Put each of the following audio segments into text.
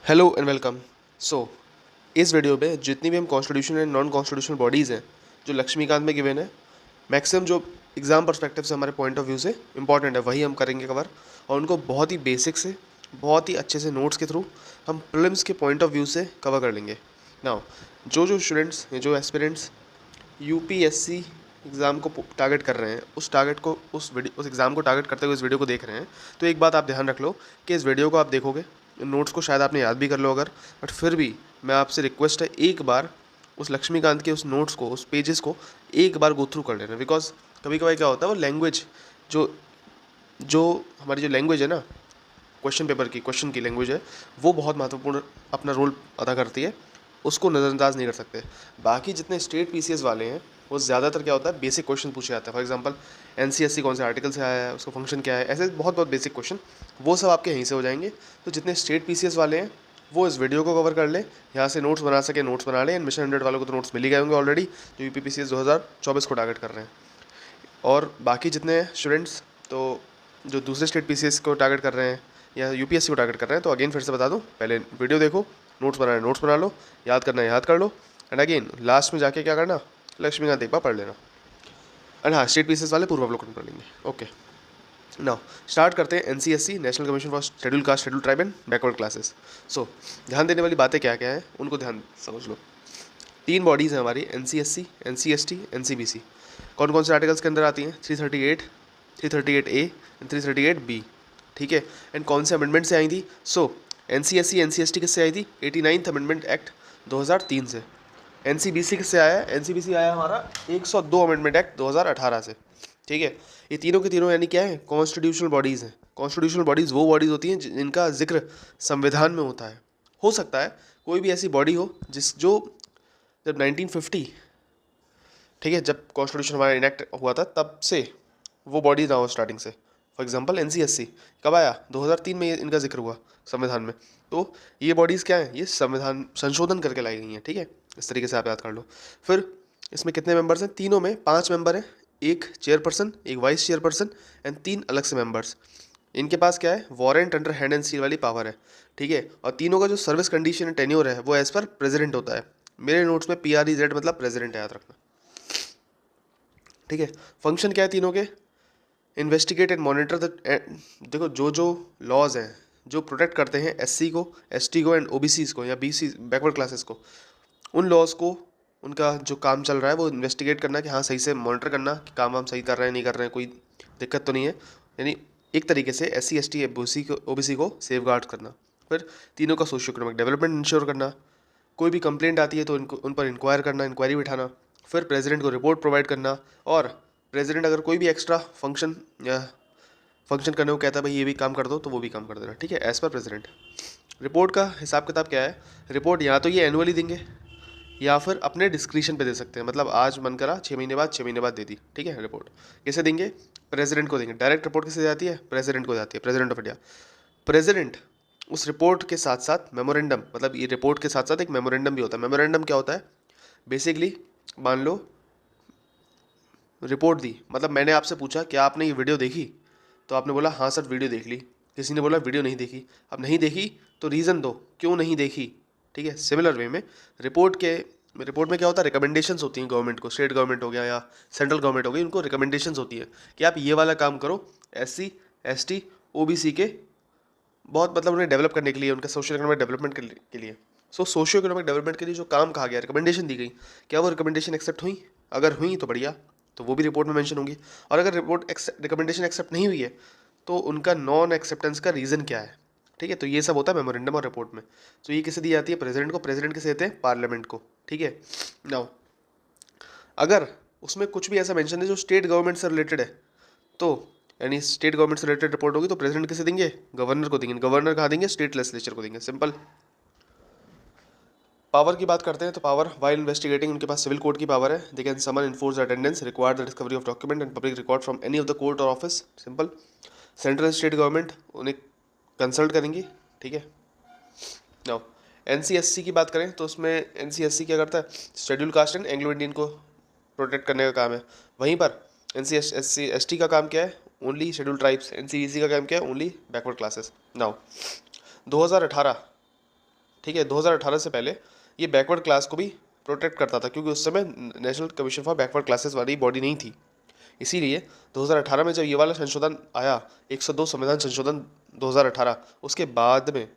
Hello and welcome. सो इस video में जितनी भी हम constitutional and non constitutional bodies हैं जो लक्ष्मीकांत में गिवन है, मैक्सिमम जो एग्ज़ाम पर्सपेक्टिव से हमारे पॉइंट ऑफ व्यू से इंपॉर्टेंट है वही हम करेंगे कवर, और उनको बहुत ही बेसिक से बहुत ही अच्छे से नोट्स के थ्रू हम प्रीलिम्स के पॉइंट ऑफ व्यू से कवर कर लेंगे। नाउ जो स्टूडेंट्स जो एस्पिरेंट्स यूपीएससी एग्ज़ाम को टारगेट कर रहे हैं, उस टारगेट को उस एग्ज़ाम को टारगेट करते हुए इस वीडियो को देख रहे हैं, तो एक बात आप ध्यान रख लो कि इस वीडियो को आप देखोगे, नोट्स को शायद आपने याद भी कर लो अगर, बट फिर भी मैं आपसे रिक्वेस्ट है एक बार उस लक्ष्मीकांत के उस नोट्स को, उस पेजेस को एक बार गो थ्रू कर लेना। बिकॉज कभी कभार क्या होता है, वो लैंग्वेज जो जो हमारी जो लैंग्वेज है ना, क्वेश्चन पेपर की क्वेश्चन की लैंग्वेज है, वो बहुत महत्वपूर्ण अपना रोल अदा करती है, उसको नज़रअंदाज नहीं कर सकते। बाकी जितने स्टेट पीसीएस वाले हैं वो ज़्यादातर क्या होता है, बेसिक क्वेश्चन पूछे जाते हैं। फॉर एग्जांपल एनसीएससी कौन से आर्टिकल से आया है, उसका फंक्शन क्या है, ऐसे बहुत बहुत बेसिक क्वेश्चन, वो सब आपके यहीं से हो जाएंगे। तो जितने स्टेट पीसीएस वाले हैं वो इस वीडियो को कवर कर ले, यहाँ से नोट्स बना सके नोट्स बना ले। एंड मिशन 100 वालों को तो नोट्स मिल ही गए होंगे ऑलरेडी, जो यूपीपीसीएस 2024 को टारगेट कर रहे हैं। और बाकी जितने स्टूडेंट्स तो जो दूसरे स्टेट पीसीएस को टारगेट कर रहे हैं या यूपीएससी को टारगेट कर रहे हैं, तो अगेन फिर से बता दूं, पहले वीडियो देखो, नोट्स बनाना नोट्स बना लो, याद करना है याद कर लो, एंड अगेन लास्ट में जाके क्या करना, लक्ष्मीकांत एक बार पढ़ लेना। एंड हाँ, स्टेट पीसीएस वाले पूर्वावलोकन कर लेंगे। ओके, नाउ स्टार्ट करते हैं NCSC, national commission for schedule caste schedule tribe and backward classes. So ध्यान देने वाली बातें क्या क्या है उनको ध्यान समझ लो। 3 बॉडीज़ हैं हमारी, एनसीएससी, एनसीएसटी, एनसीबीसी। कौन कौन से आर्टिकल्स के अंदर आती हैं? 338, 338A एंड 338B। ठीक है, एंड कौन से अमेंडमेंट से आई थी? सो एनसीएससी एनसीएसटी किससे आई थी? 89th अमेंडमेंट एक्ट 2003 से। एनसीबीसी किससे आया है? एनसीबीसी आया हमारा 102 अमेंडमेंट एक्ट 2018 से। ठीक है, ये तीनों के तीनों यानी क्या है, कॉन्स्टिट्यूशनल बॉडीज़ हैं। कॉन्स्टिट्यूशनल बॉडीज़ वो बॉडीज़ होती हैं जिनका जिक्र संविधान में होता है। हो सकता है कोई भी ऐसी बॉडी हो जो जब 1950, ठीक है, जब कॉन्स्टिट्यूशन हमारा इनेक्ट हुआ था तब से वो बॉडी ना हो स्टार्टिंग से। फॉर एग्जांपल एनसीएससी कब आया? 2003 में इनका जिक्र हुआ संविधान में। तो ये बॉडीज़ क्या है, ये संविधान संशोधन करके लाई गई हैं। ठीक है, इस तरीके से आप याद कर लो। फिर इसमें कितने मेंबर्स हैं? तीनों में 5 मेंबर हैं, एक चेयरपर्सन, एक वाइस चेयरपर्सन एंड 3 अलग से मेंबर्स। इनके पास क्या है, warrant under hand and seal वाली पावर है। ठीक है, और तीनों का जो सर्विस कंडीशन टेन्योर है वो एज पर प्रेसिडेंट होता है। मेरे नोट्स में PREZ मतलब प्रेसिडेंट है, याद रखना। ठीक है, फंक्शन क्या है तीनों के? इन्वेस्टिगेट एंड मॉनिटर द, देखो जो लॉज हैं जो प्रोटेक्ट करते हैं एससी को, एसटी को एंड ओबीसीज को या बीसी बैकवर्ड क्लासेस को, उन लॉज को, उनका जो काम चल रहा है वो इन्वेस्टिगेट करना कि हाँ सही से मॉनिटर करना कि काम हम सही कर रहे हैं नहीं कर रहे हैं, कोई दिक्कत तो नहीं है। यानी एक तरीके से SC ST ओबीसी को सेफ गार्ड करना। फिर तीनों का सोशियो इकोनॉमिक डेवलपमेंट इंश्योर करना। कोई भी कंप्लेंट आती है तो इनको उन पर इंक्वायर करना, इंक्वायरी बिठाना। फिर प्रेसिडेंट को रिपोर्ट प्रोवाइड करना, और प्रेसिडेंट अगर कोई भी एक्स्ट्रा फंक्शन या फंक्शन करने को कहता है भाई ये भी काम कर दो, तो वो भी काम कर देना। ठीक है, एज पर प्रेसिडेंट। रिपोर्ट का हिसाब किताब क्या है? रिपोर्ट या तो ये एनुअली देंगे या फिर अपने डिस्क्रिप्शन पे दे सकते हैं। मतलब आज मन करा 6 महीने बाद, 6 महीने बाद दे दी। ठीक है, रिपोर्ट कैसे देंगे? प्रेसिडेंट को देंगे। डायरेक्ट रिपोर्ट किसे जाती है? प्रेसिडेंट को जाती है, प्रेसिडेंट ऑफ इंडिया। प्रेसिडेंट उस रिपोर्ट के साथ साथ मेमोरेंडम, मतलब ये रिपोर्ट के साथ साथ एक मेमोरेंडम भी होता है। मेमोरेंडम क्या होता है? बेसिकली मान लो रिपोर्ट दी, मतलब मैंने आपसे पूछा क्या आपने ये वीडियो देखी, तो आपने बोला हाँ सर वीडियो देख ली। किसी ने बोला वीडियो नहीं देखी। अब नहीं देखी तो रीज़न दो क्यों नहीं देखी। ठीक है, सिमिलर वे में रिपोर्ट में क्या होता है? रिकमेंडेशंस होती हैं गवर्नमेंट को, स्टेट गवर्नमेंट हो गया या सेंट्रल गवर्नमेंट हो गई, उनको रिकमेंडेशंस होती है कि आप ये वाला काम करो SC ST OBC के, बहुत मतलब उन्हें डेवलप करने के लिए, उनका सोशल इकोनॉमिक डेवलपमेंट के लिए। सो सोशियो इकोनॉमिक डेवलपमेंट के लिए जो काम कहा गया, रिकमेंडेशन दी गई, क्या वो रिकमेंडेशन एक्सेप्ट हुई? अगर हुई तो बढ़िया, तो वो भी रिपोर्ट में मेंशन होंगी। और अगर रिकमेंडेशन एक्सेप्ट नहीं हुई है तो उनका नॉन एक्सेप्टेंस का रीज़न क्या है। ठीक है, तो ये सब होता है मेमोरेंडम और रिपोर्ट में। तो ये किसे दी जाती है? प्रेसिडेंट को। प्रेसिडेंट किसे देते हैं? पार्लियामेंट को। ठीक है, नाउ अगर उसमें कुछ भी ऐसा मेंशन है जो स्टेट गवर्नमेंट से रिलेटेड है, तो यानी स्टेट गवर्नमेंट से रिलेटेड रिपोर्ट होगी, तो प्रेसिडेंट किसे देंगे? गवर्नर को देंगे। गवर्नर कहाँ देंगे? स्टेट लेजिस्लेचर को देंगे। सिंपल। पावर की बात करते हैं तो पावर वाइल इन्वेस्टिगेटिंग, उनके पास सिविल कोर्ट की पावर है। They can summon enforce attendance, require the discovery of document and public record from any of the court और office. Simple. Central state government उन्हें कंसल्ट करेंगी। ठीक है, नाउ एनसीएससी की बात करें तो उसमें एनसीएससी क्या करता है? Schedule caste and Anglo Indian को प्रोटेक्ट करने का काम है। वहीं पर एनसीएसटी का काम क्या है? Only schedule tribes. एनसीबीसी का काम क्या है? Only backward classes. नाउ 2018 ठीक है। 2018 से पहले ये बैकवर्ड क्लास को भी प्रोटेक्ट करता था, क्योंकि उस समय national commission for backward classes वाली बॉडी नहीं थी। इसीलिए 2018 में जब ये वाला संशोधन आया, 102 संविधान संशोधन 2018, उसके बाद में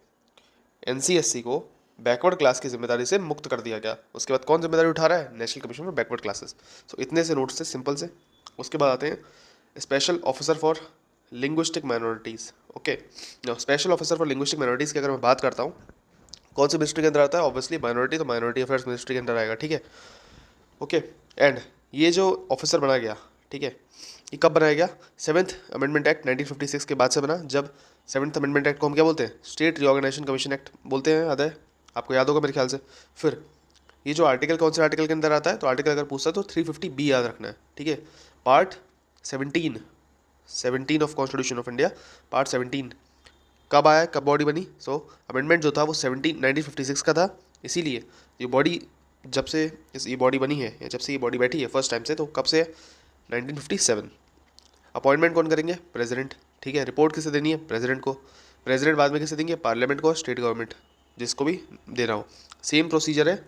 एनसीएससी को बैकवर्ड क्लास की जिम्मेदारी से मुक्त कर दिया गया। उसके बाद कौन जिम्मेदारी उठा रहा है? National commission for backward classes. So इतने से नोट्स से, सिंपल से। उसके बाद आते हैं special officer for linguistic minorities. Okay, special officer for linguistic minorities की अगर मैं बात करता हूँ, कौन से मिनिस्ट्री के अंदर आता है? ऑब्वियसली माइनॉरिटी, तो माइनॉरिटी अफेयर्स मिनिस्ट्री के अंदर आएगा। ठीक है, ओके। एंड ये जो ऑफिसर बनाया गया, ठीक है, ये कब बनाया गया? 7th अमेंडमेंट एक्ट 1956 के बाद से बना, जब 7th अमेंडमेंट एक्ट को हम क्या बोलते हैं? स्टेट रिऑर्गेनाइजेशन कमीशन एक्ट बोलते हैं, याद है आपको? याद होगा मेरे ख्याल से। फिर ये जो आर्टिकल कौन से आर्टिकल के अंदर आता है? तो आर्टिकल अगर पूछता है तो 350B याद रखना है। ठीक है, part 17 of constitution of India, part 17 कब आया, कब बॉडी बनी? सो अमेंडमेंट जो था वो 1956 का था। इसीलिए ये बॉडी जब से ये बॉडी बनी है, या जब से ये बॉडी बैठी है फर्स्ट टाइम से, तो कब से है? 1957। अपॉइंटमेंट कौन करेंगे? प्रेसिडेंट। ठीक है, रिपोर्ट किसे देनी है? प्रेसिडेंट को। प्रेसिडेंट बाद में किसे देंगे? पार्लियामेंट को, स्टेट गवर्नमेंट, जिसको भी देना हो। सेम प्रोसीजर है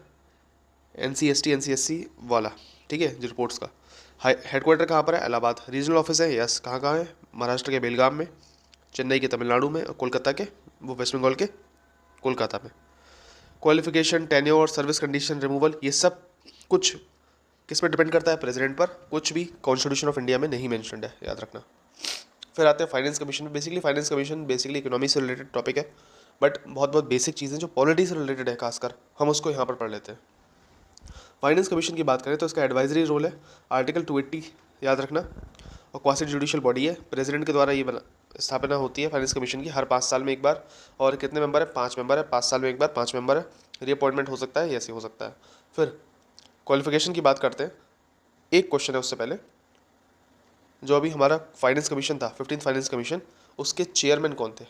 एनसीएससी वाला, ठीक है, जो रिपोर्ट्स का। हेडक्वार्टर कहाँ पर है? इलाहाबाद। रीजनल ऑफिस है, यस, कहाँ कहाँ है? महाराष्ट्र के बेलगाम में, चेन्नई के तमिलनाडु में, और कोलकाता के, वो वेस्ट बंगाल के कोलकाता में। क्वालिफिकेशन, टेन्योर और सर्विस कंडीशन रिमूवल, ये सब कुछ किस पर डिपेंड करता है? प्रेसिडेंट पर। कुछ भी कॉन्स्टिट्यूशन ऑफ इंडिया में नहीं मेंशन्ड है, याद रखना। फिर आते हैं finance commission. Basically finance commission basically economy से रिलेटेड टॉपिक है, बट बहुत बेसिक चीज़ें जो पॉलिटी से रिलेटेड है खासकर, हम उसको यहाँ पर पढ़ लेते हैं। फाइनेंस कमीशन की बात करें तो इसका एडवाइजरी रोल है, आर्टिकल 280 याद रखना, और क्वासी जुडिशियल बॉडी है। प्रेसिडेंट के द्वारा ये स्थापना होती है फाइनेंस कमीशन की, हर 5 साल में एक बार। और कितने मेंबर है? 5 मेंबर है। 5 साल में एक बार 5 मेंबर है। रीअपॉइंटमेंट हो सकता है, ऐसे हो सकता है। फिर क्वालिफिकेशन की बात करते हैं। एक क्वेश्चन है उससे पहले, जो अभी हमारा फाइनेंस कमीशन था, 15th फाइनेंस कमीशन, उसके चेयरमैन कौन थे?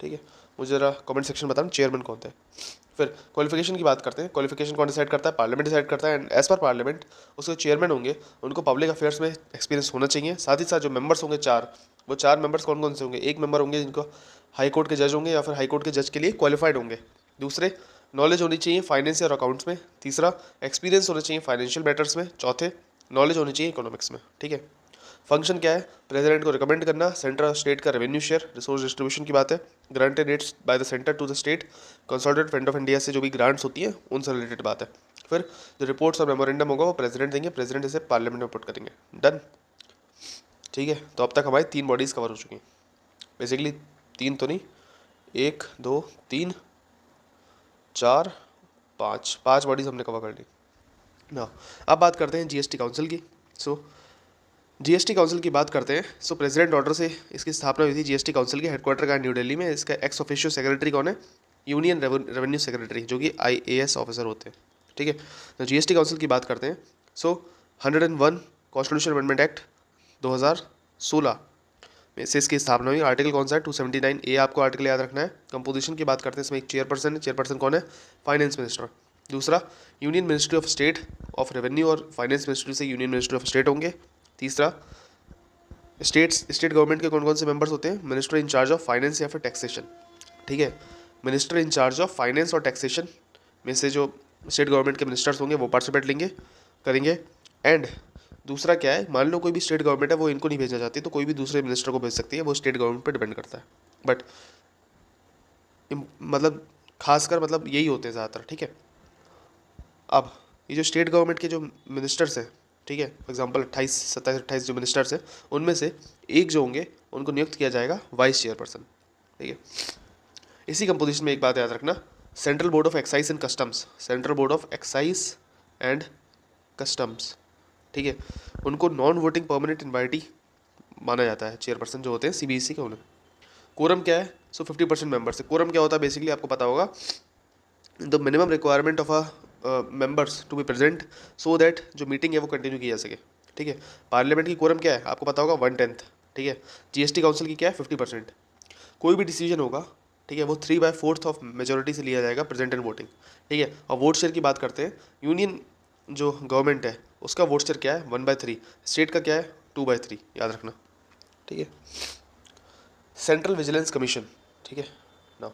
ठीक है, मुझे ज़रा कमेंट सेक्शन में बताना चेयरमैन कौन थे। फिर क्वालिफिकेशन की बात करते हैं। क्वालिफिकेशन कौन डिसाइड करता है? पार्लियामेंट डिसाइड करता है। एंड एज पर पार्लियामेंट उसके चेयरमैन होंगे, उनको पब्लिक अफेयर्स में एक्सपीरियंस होना चाहिए। साथ ही साथ जो मेंबर्स होंगे 4, वो 4 मेंबर्स कौन कौन से होंगे? एक मेंबर होंगे जिनको हाई कोर्ट के जज होंगे, या फिर हाई कोर्ट के जज के लिए क्वालिफाइड होंगे। दूसरे, नॉलेज होनी चाहिए फाइनेंस और अकाउंट्स में। तीसरा, एक्सपीरियंस होना चाहिए फाइनेंशियल मैटर्स में। चौथे, नॉलेज होनी चाहिए इकोनॉमिक्स में। ठीक है, फंक्शन क्या है? प्रेसिडेंट को रिकमेंड करना, सेंटर और स्टेट का रेवेन्यू शेयर, रिसोर्स डिस्ट्रीब्यूशन की बात है, granted rates by the centre to the state, consolidated fund of India से जो भी ग्रांट्स होती है उनसे रिलेटेड बात है। फिर जो रिपोर्ट्स और मेमोरेंडम होगा वो प्रेसिडेंट देंगे, प्रेसिडेंट इसे पार्लियामेंट में रिपोर्ट करेंगे। डन। ठीक है, तो अब तक हमारी 3 बॉडीज़ कवर हो चुकी हैं। बेसिकली 3 तो नहीं, 1 2 3 4 5 बॉडीज़ हमने कवर कर ली ना। अब बात करते हैं जीएसटी काउंसिल की। सो जीएसटी काउंसिल की बात करते हैं। सो प्रेसिडेंट ऑर्डर से इसकी स्थापना हुई थी जीएसटी काउंसिल की। हेडक्वार्टर का न्यू दिल्ली में। इसका एक्स ऑफिशियो सेक्रेटरी कौन है? यूनियन रेवेन्यू सेक्रेटरी, जो कि आईएएस ऑफिसर होते हैं। ठीक है, तो जीएसटी काउंसिल की बात करते हैं। सो 101 कॉन्स्टिट्यूशन अमेंडमेंट एक्ट 2016 में से इसकी स्थापना हुई। आर्टिकल कौन सा है? 279A आपको आर्टिकल याद रखना है। कंपोजिशन की बात करते हैं, इसमें एक चेयरपर्सन है। चेयरपर्सन कौन है? Finance minister. दूसरा, union ministry of state of revenue और फाइनेंस मिनिस्ट्री से यूनियन मिनिस्ट्री ऑफ स्टेट होंगे। तीसरा, स्टेट गवर्नमेंट के कौन कौन से मेंबर्स होते हैं? Minister in charge of finance या फिर टैक्सेशन। ठीक है, minister in charge of finance और टैक्सेशन में से जो स्टेट गवर्नमेंट के मिनिस्टर्स होंगे वो पार्टिसिपेट करेंगे। एंड दूसरा क्या है, मान लो कोई भी स्टेट गवर्नमेंट है वो इनको नहीं भेजना चाहती, तो कोई भी दूसरे मिनिस्टर को भेज सकती है, वो स्टेट गवर्नमेंट पर डिपेंड करता है। बट मतलब खासकर मतलब यही होते हैं ज़्यादातर। ठीक है, अब ये जो स्टेट गवर्नमेंट के जो मिनिस्टर्स हैं, ठीक है, फॉर एग्जांपल 27 जो मिनिस्टर्स हैं, उनमें से एक जो होंगे उनको नियुक्त किया जाएगा वाइस चेयरपर्सन। ठीक है, इसी कंपोजिशन में एक बात याद रखना, central board of excise and customs, central board of excise and customs, ठीक है, उनको नॉन वोटिंग परमानेंट इन्वाइटी माना जाता है। चेयरपर्सन जो होते हैं सीबीएसई के, उन्हें। कोरम क्या है? सो 50% मेंबर्स है। कोरम क्या होता है? बेसिकली आपको पता होगा, the minimum requirement of a members to be present so that जो मीटिंग है वो कंटिन्यू की जा सके। ठीक है, पार्लियामेंट की कोरम क्या है? आपको पता होगा 1/10। ठीक है, जीएसटी काउंसिल की क्या है? 50%। कोई भी डिसीजन होगा, ठीक है, वो 3/4 ऑफ मेजोरिटी से लिया जाएगा, प्रेजेंट एंड वोटिंग। ठीक है, और वोट शेयर की बात करते हैं, यूनियन जो गवर्नमेंट है उसका वोट शेयर क्या है? 1/3। स्टेट का क्या है? 2/3, याद रखना। ठीक है, सेंट्रल विजिलेंस कमीशन। ठीक है, नाउ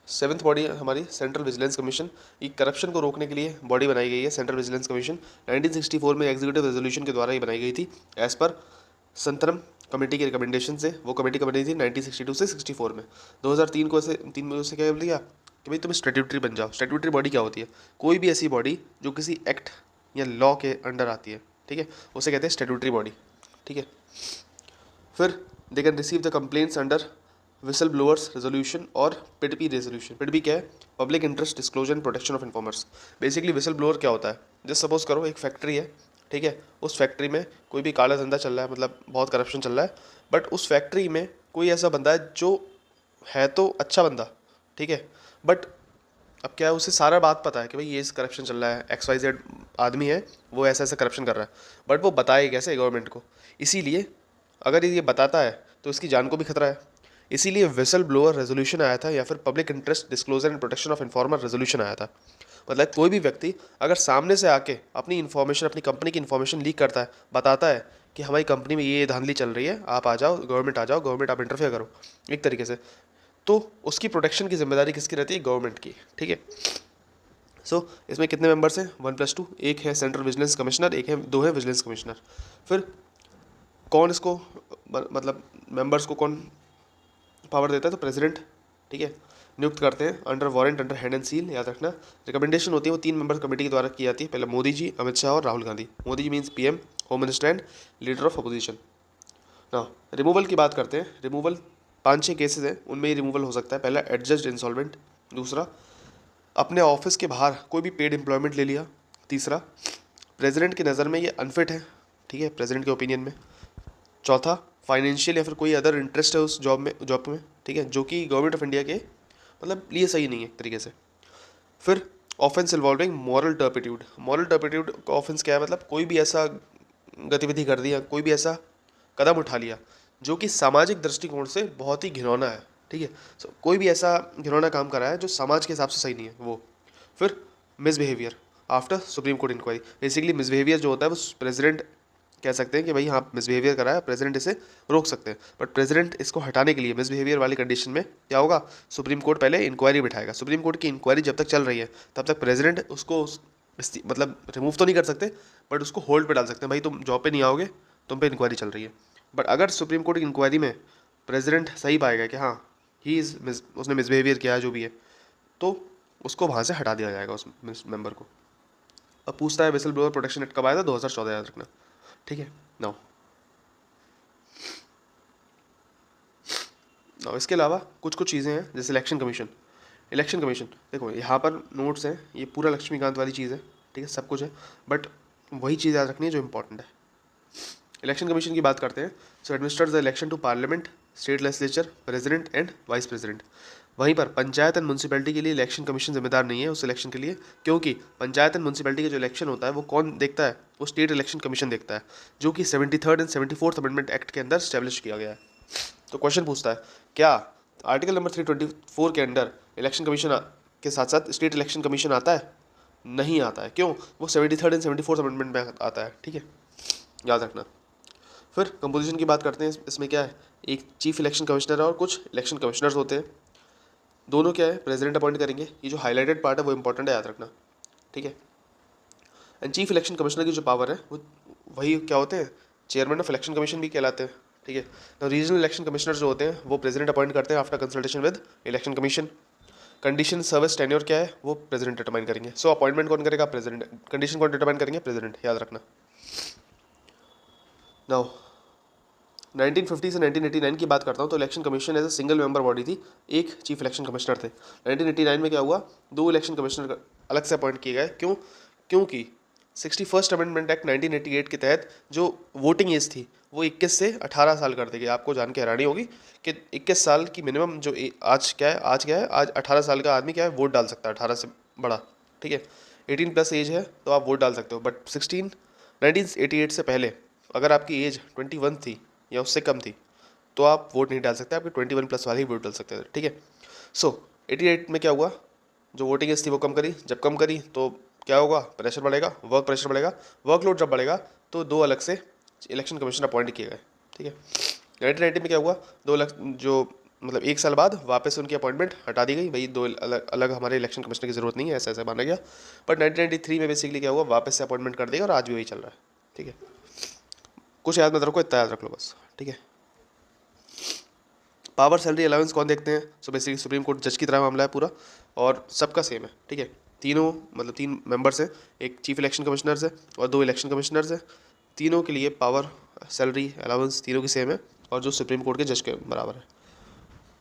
सेवन्थ बॉडी हमारी सेंट्रल विजिलेंस कमीशन, ये करप्शन को रोकने के लिए बॉडी बनाई गई है। सेंट्रल विजिलेंस कमीशन 1964 में एग्जीक्यूटिव रेजोल्यूशन के द्वारा ही बनाई गई थी एज पर संतरम कमेटी की रिकमेंडेशन से। वो कमेटी कब बनी थी 1962 से 64 में। 2003 को ऐसे 3 में उसे क्या लिया कि भाई तुम स्टैट्यूटरी बन जाओ। स्टैट्यूटरी बॉडी क्या होती है? कोई भी ऐसी बॉडी जो किसी एक्ट या लॉ के अंडर आती है, ठीक है, उसे कहते हैं स्टैट्यूटरी बॉडी, ठीक है। फिर they can receive the complaints under whistle blowers resolution और पिडपी रेजोल्यूशन। पिडपी क्या है? Public interest disclosure and protection of informers. Basically whistle blower क्या होता है? जस्ट सपोज करो एक फैक्ट्री है, ठीक है, उस फैक्ट्री में कोई भी काला धंधा चल रहा है, मतलब बहुत करप्शन चल रहा है, बट उस फैक्ट्री में कोई ऐसा बंदा है जो है तो अच्छा बंदा, ठीक है, बट अब क्या है, उसे सारा बात पता है कि भाई ये करप्शन चल रहा है, XYZ आदमी है, वो ऐसा ऐसा करप्शन कर रहा है, बट वो बताए कैसे गवर्नमेंट को? इसीलिए अगर ये बताता है तो इसकी जान को भी खतरा है। इसीलिए विसल ब्लोअर रेजोल्यूशन आया था, या फिर public interest disclosure and protection of informer resolution आया था। मतलब कोई भी व्यक्ति अगर सामने से आके अपनी इन्फॉर्मेशन, अपनी कंपनी की इन्फॉर्मेशन लीक करता है, बताता है कि हमारी कंपनी में ये धांधली चल रही है, आप आ जाओ, गवर्नमेंट आ जाओ, गवर्नमेंट आप इंटरफेयर करो एक तरीके से, तो उसकी प्रोटेक्शन की जिम्मेदारी किसकी रहती है? गवर्नमेंट की, ठीक है। सो इसमें कितने मेंबर्स हैं? 1+2, एक है सेंट्रल विजिलेंस कमिश्नर, एक है, 2 है विजिलेंस कमिश्नर। फिर कौन इसको मतलब मेंबर्स को कौन पावर देता है? तो प्रेसिडेंट, ठीक है, नियुक्त करते हैं under warrant, under hand and seal, याद रखना। रिकमेंडेशन होती है वो 3 मेंबर कमेटी के द्वारा की जाती है। पहले मोदी जी, अमित शाह और Rahul Gandhi. Modi ji means PM, home minister and leader of opposition. ना रिमूवल की बात करते हैं। रिमूवल 5-6 केसेस हैं, उनमें ही रिमूवल हो सकता है। पहला एडजस्ट इंसॉल्वेंट, दूसरा अपने ऑफिस के बाहर कोई भी पेड एम्प्लॉयमेंट ले लिया, तीसरा प्रेसिडेंट की नज़र में ये अनफिट है, ठीक है, प्रेसिडेंट के ओपिनियन में, चौथा फाइनेंशियल या फिर कोई अदर इंटरेस्ट है उस जॉब में, ठीक है, जो कि गवर्नमेंट ऑफ इंडिया के मतलब लिए सही नहीं है एक तरीके से। फिर offence involving moral turpitude. Moral turpitude का ऑफेंस क्या है? मतलब कोई भी ऐसा गतिविधि कर दी या कोई भी ऐसा कदम उठा लिया जो कि सामाजिक दृष्टिकोण से बहुत ही घिनौना है, ठीक है। सो कोई भी ऐसा घिनौना काम करा है जो समाज के हिसाब से सही नहीं है वो। फिर misbehaviour after Supreme Court inquiry. Basically misbehaviour जो होता है वो प्रेसिडेंट कह सकते हैं कि भाई हाँ मिसबिहेवियर करा है, प्रेसिडेंट इसे रोक सकते हैं, बट प्रेसिडेंट इसको हटाने के लिए मिसबिहेवियर वाली कंडीशन में क्या होगा? सुप्रीम कोर्ट पहले इंक्वायरी बिठाएगा। सुप्रीम कोर्ट की इंक्वायरी जब तक चल रही है तब तक प्रेसिडेंट उसको मतलब रिमूव तो नहीं कर सकते, बट उसको होल्ड पे डाल सकते हैं, भाई तुम जॉब पे नहीं आओगे, तुम पे इंक्वायरी चल रही है। बट अगर सुप्रीम कोर्ट की इंक्वायरी में प्रेसिडेंट सही पाएगा कि हाँ उसने मिसबिहेवियर किया है जो भी है, तो उसको वहाँ से हटा दिया जाएगा उस मेंबर को। अब पूछता है विसल ब्लोअर प्रोटेक्शन एक्ट कब आया था? 2014, याद रखना, ठीक है। नाउ इसके अलावा कुछ चीज़ें हैं जैसे इलेक्शन कमीशन। इलेक्शन कमीशन देखो यहाँ पर नोट्स हैं, ये पूरा लक्ष्मीकांत वाली चीज़ है, ठीक है, सब कुछ है, बट वही चीज़ याद रखनी है जो इंपॉर्टेंट है। इलेक्शन कमीशन की बात करते हैं। So administers the election to parliament, state legislature, president and vice president. वहीं पर पंचायत एंड म्यूनसिपैलिटी के लिए इलेक्शन कमीशन जिम्मेदार नहीं है उस इलेक्शन के लिए, क्योंकि पंचायत एंड म्यूनसिपैलिटी का जो इलेक्शन होता है वो कौन देखता है? वो स्टेट इलेक्शन कमीशन देखता है, जो कि 73rd and 74th amendment act के अंदर स्टैब्लिश किया गया है। तो क्वेश्चन पूछता है क्या आर्टिकल नंबर 324 के अंडर इलेक्शन कमीशन के साथ साथ स्टेट इलेक्शन कमीशन आता है? नहीं आता है। क्यों? वो 73rd एंड 74th अमेंडमेंट में आता है, ठीक है, याद रखना। फिर कंपोजिशन की बात करते हैं। इसमें क्या है? एक चीफ इलेक्शन कमिश्नर है और कुछ इलेक्शन कमिश्नर्स होते हैं। दोनों क्या है? प्रेसिडेंट अपॉइंट करेंगे। ये जो हाईलाइटेड पार्ट है वो इंपॉर्टेंट है, याद रखना, ठीक है। एंड चीफ इलेक्शन कमिश्नर की जो पावर है वो वही क्या होते हैं? चेयरमैन ऑफ इलेक्शन कमीशन भी कहलाते हैं, ठीक है। तो रीजनल इलेक्शन कमिश्नर जो होते हैं वो प्रेसिडेंट अपॉइंट करते हैं after consultation with election commission. Condition service tenure क्या है? वो प्रेसिडेंट डिटरमाइन करेंगे। सो अपॉइंटमेंट कौन करेगा? प्रेसिडेंट। कंडीशन कौन डिटरमाइन करेंगे? प्रेसिडेंट, याद रखना। नाउ 1950 से 1989 की बात करता हूँ तो election commission as a single member body थी, एक चीफ इलेक्शन कमिश्नर थे। 1989 में क्या हुआ? 2 इलेक्शन कमिश्नर अलग से अपॉइंट किए गए। क्यों? क्योंकि 61st अमेंडमेंट एक्ट 1988 के तहत जो वोटिंग एज थी वो 21 से 18 साल कर दी गई। आपको जान के हैरानी होगी कि 21 साल की मिनिमम जो आज क्या है, आज 18 साल का आदमी क्या है, वोट डाल सकता है, 18 से बड़ा, ठीक है। 18+ एज है तो आप वोट डाल सकते हो, बट 1988 से पहले अगर आपकी एज 21 थी या उससे कम थी तो आप वोट नहीं डाल सकते, आपके 21+ वाले ही वोट डाल सकते थे, ठीक है। सो 88 में क्या हुआ? जो वोटिंग एज थी वो कम करी। जब कम करी तो क्या होगा? प्रेशर बढ़ेगा, वर्क प्रेशर बढ़ेगा। वर्कलोड जब बढ़ेगा तो 2 अलग से इलेक्शन कमीशन अपॉइंट किए गए, ठीक है। 1990 में क्या हुआ? 2 अलग जो मतलब 1 साल बाद वापस उनकी अपॉइंटमेंट हटा दी गई, भाई 2 अलग अलग हमारे इलेक्शन कमिश्नर की ज़रूरत नहीं है, ऐसा ऐसा माना गया। बट 1993 में बेसिकली क्या हुआ, वापस से अपॉइंटमेंट कर देगा और आज भी वही चल रहा है। ठीक है, कुछ याद मत रखो, इतना याद रख लो बस। ठीक है, पावर सैलरी अलाउंस कौन देखते हैं? सो बेसिकली सुप्रीम कोर्ट जज की तरह मामला है पूरा, और सबका सेम है। ठीक है, तीनों मतलब 3 मेंबर्स हैं, एक चीफ इलेक्शन कमिश्नर्स है और 2 इलेक्शन कमिश्नर्स है। तीनों के लिए पावर सैलरी अलाउंस तीनों की सेम है और जो सुप्रीम कोर्ट के जज के बराबर है।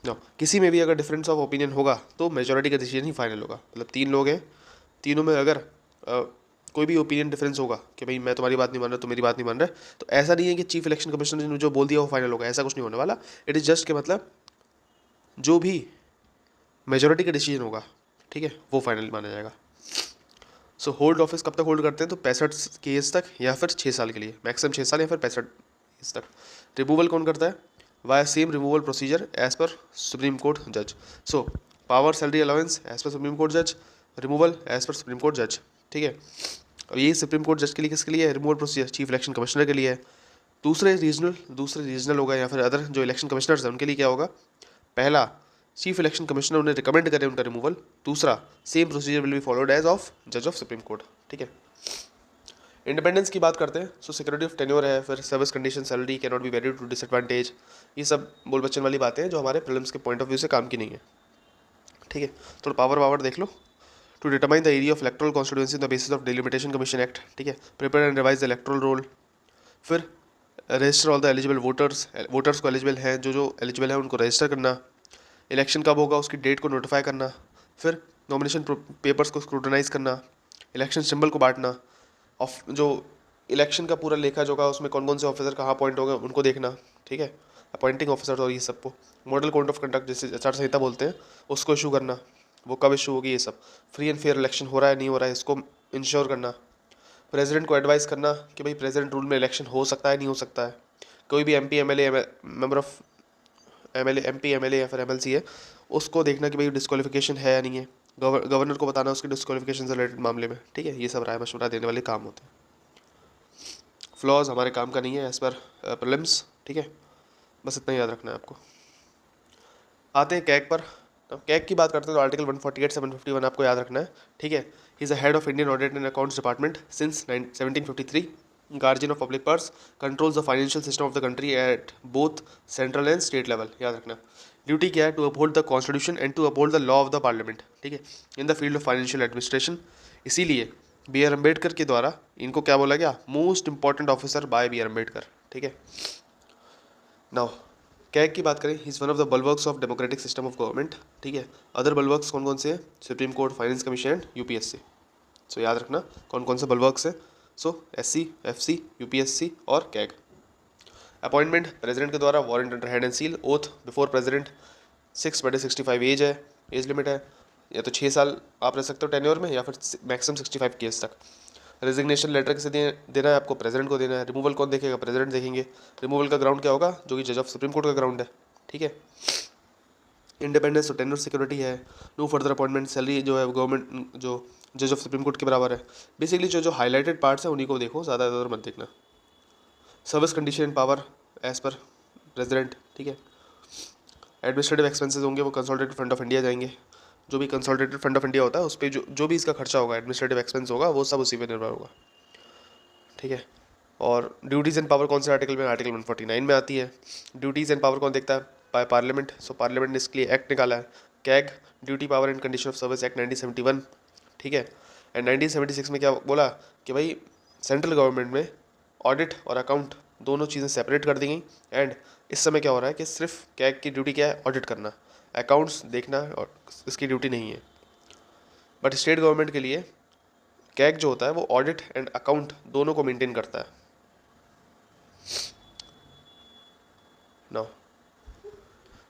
नो, किसी में भी अगर डिफरेंस ऑफ ओपिनियन होगा तो मेजोरिटी का डिसीजन ही फाइनल होगा। मतलब 3 लोग हैं, तीनों में अगर कोई भी ओपिनियन डिफरेंस होगा कि भाई मैं तुम्हारी बात नहीं मान रहा, तो मेरी बात नहीं मान रहा, तो ऐसा नहीं है कि चीफ इलेक्शन कमिश्नर ने जो बोल दिया वो फाइनल होगा, ऐसा कुछ नहीं होने वाला। इट इज़ जस्ट के मतलब जो भी मेजोरिटी का डिसीजन होगा, ठीक है, वो फाइनल माना जाएगा। सो होल्ड ऑफिस कब तक होल्ड करते हैं? तो 65 की एज तक या फिर 6 साल के लिए, मैक्सिमम 6 साल या फिर 65 एज तक। रिमूवल कौन करता है? Via same removal procedure as per supreme court जज। So power salary allowance as पर सुप्रीम कोर्ट जज, removal as per supreme court जज। ठीक है, अब ये सुप्रीम कोर्ट जज के लिए किसके लिए है? Removal procedure chief election commissioner के लिए है। दूसरे रीजनल होगा या फिर अदर जो इलेक्शन कमिश्नर्स हैं उनके लिए क्या होगा? पहला, चीफ इलेक्शन कमिश्नर उन्हें रिकमेंड करे उनका रिमूवल। दूसरा, same procedure will be followed as of जज ऑफ सुप्रीम कोर्ट। ठीक है, इंडिपेंडेंस की बात करते हैं। सो सिक्योरिटी ऑफ टेन्योर है, फिर service condition, salary can not be very to disadvantage, ये सब बोल बच्चन वाली बातें हैं जो हमारे प्रीलिम्स के पॉइंट ऑफ व्यू से काम की नहीं है। ठीक है, थोड़ा पावर देख लो। To determine the area of electoral constituency the basis of delimitation commission act. ठीक है, prepare and revise the electoral roll. फिर register all the eligible voters को एलिजिबल हैं, जो एलिजिबल है उनको रजिस्टर करना। इलेक्शन कब होगा उसकी डेट को नोटिफाई करना। फिर नॉमिनेशन पेपर्स को स्क्रूटनाइज करना। इलेक्शन सिंबल को बांटना। ऑफ जो इलेक्शन का पूरा लेखा जोखा उसमें कौन कौन से ऑफिसर कहाँ अपॉइंट होंगे उनको देखना। ठीक है, अपॉइंटिंग ऑफिसर और ये सबको। मॉडल कोड ऑफ कंडक्ट जिसे आचार संहिता बोलते हैं उसको इशू करना, वो कब इशू होगी, ये सब। फ्री एंड फेयर इलेक्शन हो रहा है नहीं हो रहा है इसको इंश्योर करना। प्रेसिडेंट को एडवाइस करना कि भाई प्रेसिडेंट रूल में इलेक्शन हो सकता है नहीं हो सकता है। कोई भी MP MLA member of MP MLA या फिर MLC है उसको देखना कि भाई डिस्क्वालिफिकेशन है या नहीं है। गवर्नर को बताना उसकी डिस्क्वालिफिकेशन से रिलेटेड मामले में। ठीक है, ये सब राय मशवरा देने वाले काम होते हैं। फ्लॉज हमारे काम का नहीं है एज पर प्रीलिम्स। ठीक है, बस इतना याद रखना है आपको। आते हैं कैग पर। अब कैग की बात करते हैं तो आर्टिकल 148 751 आपको याद रखना है। ठीक है, he is the head of Indian audit and accounts department since 1753, guardian of public purse, controls the financial system of the country at both central and state level. याद रखना ड्यूटी क्या है? To uphold the constitution and to uphold the law of the parliament. ठीक है, in the field of financial administration. इसीलिए B.R. Ambedkar के द्वारा इनको क्या बोला गया? Most important officer bye B.R. Ambedkar. ठीक है, नाउ कैग की बात करें, he is one of the bulwarks of democratic system of government. ठीक है, अदर बलवर्क्स कौन कौन से हैं? Supreme court, finance commission and UPSC। So याद रखना कौन कौन से बलवर्क्स हैं। सो SC, FC, UPSC और कैग। अपॉइंटमेंट प्रेसिडेंट के द्वारा, warrant under hand and seal, oath before president, 6/65 age है, एज लिमिट है, या तो 6 साल आप रह सकते हो टेन्योर में या फिर मैक्सिमम 65 की एज तक। रेजिग्नेशन लेटर किसे देना है आपको? प्रेसिडेंट को देना है। रिमूवल कौन देखेगा? प्रेसिडेंट देखेंगे। रिमूवल का ग्राउंड क्या होगा? जो कि जज ऑफ सुप्रीम कोर्ट का ग्राउंड है। ठीक है, इंडिपेंडेंस और टेन्योर सिक्योरिटी है। नो फर्दर अपॉइंटमेंट, सैलरी जो है गवर्नमेंट जो जज ऑफ सुप्रीम कोर्ट के बराबर है। बेसिकली जो हाईलाइटेड पार्ट्स हैं उन्हीं को देखो, ज़्यादा इधर मत देखना। Service condition and power as per president. ठीक है, एडमिनिस्ट्रेटिव एक्सपेंसेस होंगे वो कंसोलिडेटेड फंड ऑफ इंडिया जाएंगे। जो भी कंसोलिडेटेड फंड ऑफ इंडिया होता है उस पर जो भी इसका खर्चा होगा, एडमिनिस्ट्रेटिव एक्सपेंस होगा, वो सब उसी पर निर्भर होगा। ठीक है, और ड्यूटीज़ एंड पावर कौन से आर्टिकल में? आर्टिकल 149 में आती है। ड्यूटीज़ एंड पावर कौन देखता है? By parliament. सो पार्लियामेंट ने इसके लिए एक्ट निकाला है, CAG, duty power and condition of service act 1971। ठीक है, एंड 1976 में क्या बोला कि भाई सेंट्रल गवर्नमेंट में ऑडिट और अकाउंट दोनों चीज़ें सेपरेट कर दी गई। एंड इस समय क्या हो रहा है कि सिर्फ कैग की ड्यूटी क्या है? ऑडिट करना, अकाउंट्स देखना, और इसकी ड्यूटी नहीं है। बट स्टेट गवर्नमेंट के लिए कैग जो होता है वो ऑडिट एंड अकाउंट दोनों को मेंटेन करता है। नाउ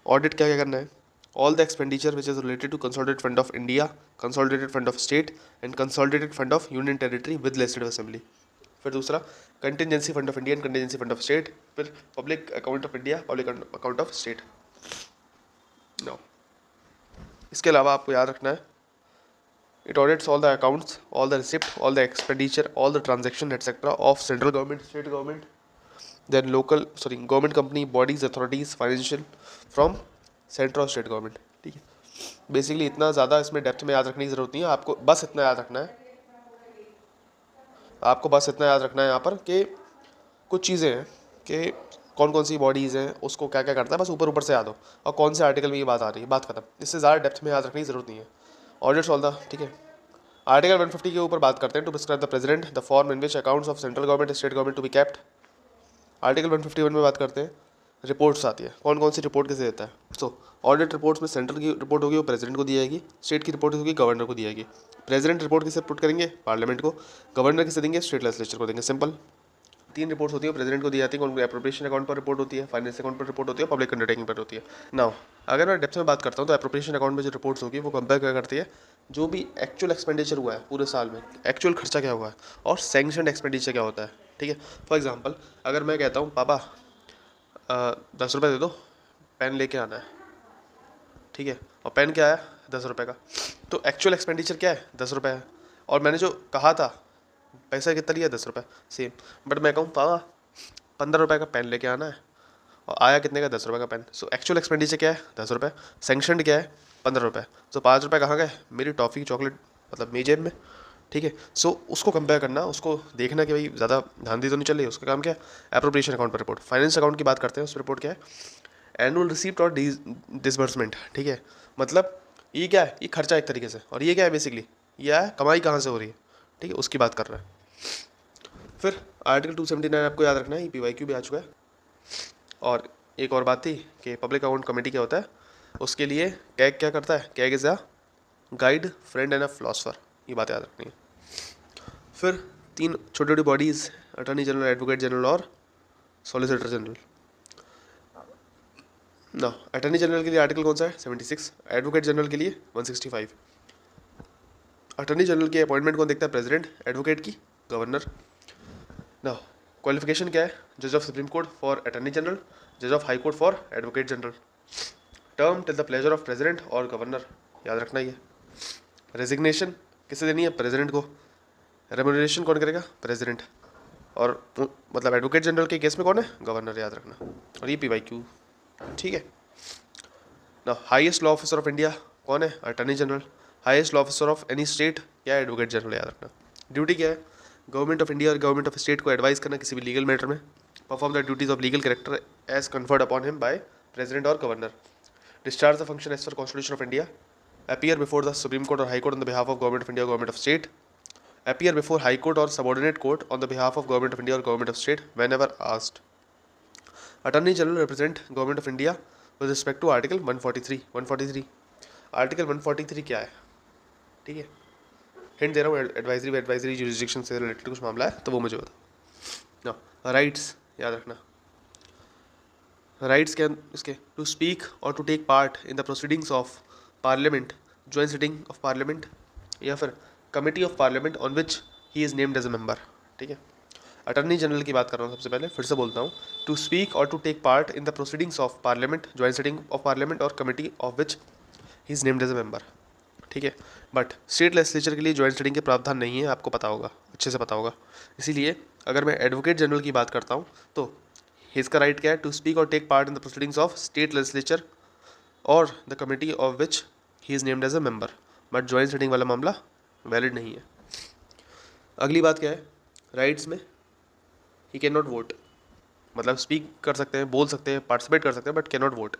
ऑडिट क्या क्या करना है? All the expenditure which is related to consolidated fund of India, consolidated fund of state and consolidated fund of union territory with legislative assembly. फिर दूसरा, contingency fund of India and contingency fund of state. फिर public account of India, public account of state. Now इसके अलावा आपको याद रखना है, it audits all the accounts, all the receipt, all the expenditure, all the transaction etc. of central government, state government, then government company, bodies, authorities, financial from centre और state government, ठीक है। Basically इतना ज़्यादा इसमें depth में याद रखने की ज़रूरत नहीं है, आपको बस इतना याद रखना है, आपको बस इतना याद रखना है यहाँ पर कि कुछ चीज़ें हैं कि कौन कौन सी बॉडीज़ हैं, उसको क्या क्या करता है, बस ऊपर ऊपर से याद हो, और कौन से आर्टिकल में ये बात आ रही है, बात खत्म। इससे ज़्यादा डेप्थ में याद रखने की ज़रूरत नहीं है। ऑडिट्स ऑल द, ठीक है। आर्टिकल 150 के ऊपर बात करते हैं, to prescribe the president the form in which accounts of central government state government to be kept. Article 151 में बात करते हैं, रिपोर्ट्स आती है, कौन कौन सी रिपोर्ट किसे देता है। सो ऑडिट रिपोर्ट्स में सेंट्रल की रिपोर्ट होगी वो प्रेसिडेंट को दी जाएगी, स्टेट की रिपोर्ट होगी गवर्नर को दी जाएगी। प्रेसिडेंट रिपोर्ट किसे पुट करेंगे, पार्लियामेंट को, गवर्नर किसे देंगे, स्टेट लेजिस्लेचर को देंगे, सिंपल। तीन रिपोर्ट्स होती है, प्रेसिडेंट को दी जाती है, कौन एप्रोप्रिएशन अकाउंट पर रिपोर्ट होती है, फाइनेंस अकाउंट पर रिपोर्ट होती है, पब्लिक अंडरटेकिंग पर होती है। नाउ अगर मैं डेप्थ में बात करता हूँ तो एप्रोप्रिएशन अकाउंट में जो रिपोर्ट्स होगी वो कंपेयर क्या करती है, जो भी एक्चुअल एक्सपेंडिचर हुआ है पूरे साल में, एक्चुअल खर्चा क्या हुआ है, और सैंक्शनड एक्सपेंडिचर क्या होता है, ठीक है। फॉर एग्जाम्पल अगर मैं कहता हूँ पापा 10 रुपये दे दो, पेन लेके आना है, ठीक है, और पेन क्या आया 10 रुपये का, तो एक्चुअल एक्सपेंडिचर क्या है 10 रुपये है, और मैंने जो कहा था पैसा कितना लिया 10 रुपये, सेम। बट मैं कहूँ पापा 15 रुपये का पेन लेके आना है, और आया कितने का 10 रुपये का पेन। सो एक्चुअल एक्सपेंडिचर क्या है 10 रुपये, सैंक्शनड क्या है 15 रुपये। सो 5 रुपये कहाँ गए, मेरी टॉफ़ी चॉकलेट मतलब मेरी जेब में, ठीक है। सो उसको कंपेयर करना, उसको देखना कि भाई ज़्यादा धांधली तो नहीं चल रही, उसका काम क्या है, एप्रोप्रिएशन अकाउंट पर रिपोर्ट। फाइनेंस अकाउंट की बात करते हैं, उस रिपोर्ट क्या है, एनुअल रिसीप्ट और डिसबर्समेंट, ठीक है। मतलब ये क्या है, ये खर्चा एक तरीके से, और ये क्या है बेसिकली, ये है कमाई कहाँ से हो रही है, ठीक है, उसकी बात कर रहा है। फिर आर्टिकल 279 आपको याद रखना है, ये PYQ भी आ चुका है। और एक और बात थी कि पब्लिक अकाउंट कमेटी क्या होता है, उसके लिए कैग क्या करता है, CAG is a guide, friend and a philosopher, ये बात याद रखनी है। फिर तीन छोटी छोटी bodies, attorney general, advocate general और सॉलिसिटर जनरल। ना अटॉर्नी जनरल के लिए आर्टिकल कौन सा है 76, एडवोकेट जनरल के लिए 165। अटॉर्नी जनरल की अपॉइंटमेंट कौन देखता है, प्रेसिडेंट, एडवोकेट की गवर्नर। ना क्वालिफिकेशन क्या है, जज of supreme court for attorney general, जज of high court for advocate general. Term till the pleasure of president और गवर्नर, याद रखना ही है। रेजिग्नेशन किसे देनी है, प्रेसिडेंट को। रेम्यूनरेशन कौन करेगा, प्रेसिडेंट। और मतलब एडवोकेट जनरल के केस में कौन है, गवर्नर, याद रखना। और ये PYQ, ठीक है ना। Highest law officer of India कौन है, attorney general. Highest law officer of any state क्या है, एडवोकेट जनरल, याद रखना। ड्यूटी क्या है, गवर्नमेंट ऑफ इंडिया और गवर्नमेंट ऑफ स्टेट को एडवाइस करना किसी भी लीगल मैटर में। Perform the duties of legal character as conferred upon him by president और governor. Discharge the function as per constitution of India. Appear before the supreme court और high court on the behalf of government of India और government of state. Appear before High Court or subordinate court on the behalf of Government of India or Government of State whenever asked. Attorney General represent Government of India with respect to Article 143. 143 Article 143 क्या है, ठीक है, hint दे रहा हूँ, advisory jurisdiction से related कुछ मामला है तो वो मुझे बता ना। राइट्स याद रखना, राइट्स क्या इसके, टू स्पीक और to take part in the proceedings of parliament, joint sitting of parliament, या फिर committee of parliament on which he is named as a member, ठीक है। अटॉर्नी जनरल की बात कर रहा हूँ सबसे पहले, फिर से बोलता हूँ, टू स्पीक और to take part in the proceedings of parliament, joint sitting of parliament और committee of which he is named as a member, ठीक है। बट स्टेट लेजिस्लेचर के लिए ज्वाइंट सिटिंग के प्रावधान नहीं है, आपको पता होगा, अच्छे से पता होगा। इसीलिए अगर मैं एडवोकेट जनरल की बात करता हूँ तो इसका राइट क्या है, टू स्पीक और take part in the proceedings of state legislature और the committee of which he is named as a member. But joint sitting वाला मामला वैलिड नहीं है। अगली बात क्या है, राइट्स में ही कैन नॉट वोट, मतलब स्पीक कर सकते हैं, बोल सकते हैं, पार्टिसिपेट कर सकते हैं, but can not vote.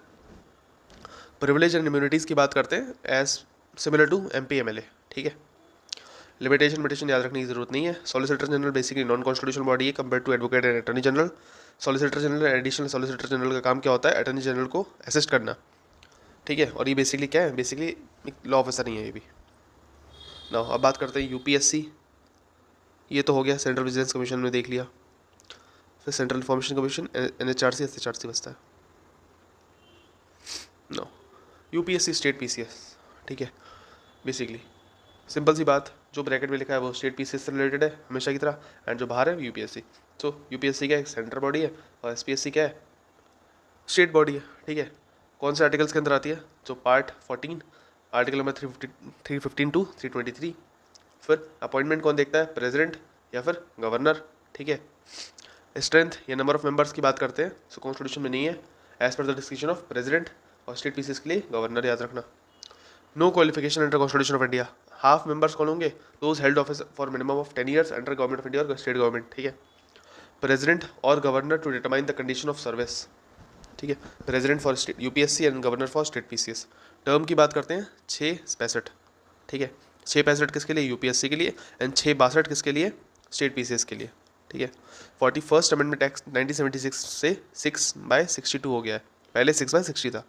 Privilege and immunities की बात करते हैं as similar to MP MLA, ठीक है। लिमिटेशन याद रखने की जरूरत नहीं है। Solicitor general basically non constitutional body है compare to advocate and attorney general. Solicitor general, additional solicitor general का काम क्या होता है, अटॉर्नी जनरल को असिस्ट करना, ठीक है। और ये बेसिकली क्या है, बेसिकली एक लॉ ऑफिसर नहीं है ये भी ना। अब बात करते हैं UPSC, ये तो हो गया, सेंट्रल विजिलेंस कमीशन में देख लिया। फिर central information commission, NHRC, SHRC बसता है नो। UPSC स्टेट PCS, ठीक है। बेसिकली सिंपल सी बात, जो ब्रैकेट में लिखा है वो स्टेट PCS से रिलेटेड है हमेशा की तरह, एंड जो बाहर है UPSC। तो UPSC क्या है, सेंट्रल बॉडी है, और SPSC क्या है, स्टेट बॉडी है, ठीक है। कौन से आर्टिकल्स के अंदर आती है, जो पार्ट 14 आर्टिकल नंबर 315 टू 323। फिर अपॉइंटमेंट कौन देखता है, प्रेसिडेंट या फिर गवर्नर, ठीक है। स्ट्रेंथ या नंबर ऑफ मेंबर्स की बात करते हैं, सो कॉन्स्टिट्यूशन में नहीं है, as per the discretion of president और स्टेट पीसीएस के लिए गवर्नर, याद रखना। No qualification under constitution of India, half members कौन होंगे, those held office for minimum of 10 years under government of India और स्टेट गवर्नमेंट, ठीक है। प्रेसिडेंट और governor to determine the condition of service, ठीक है। President for state UPSC and governor for state PCS. Term की बात करते हैं 665, ठीक है। 665 किसके लिए, यूपीएससी के लिए, एंड 662 किसके लिए, स्टेट पीसीएस के लिए, ठीक है। 41st अमेंडमेंट एक्ट 1976 से 6/62 हो गया है, पहले 6/60 था।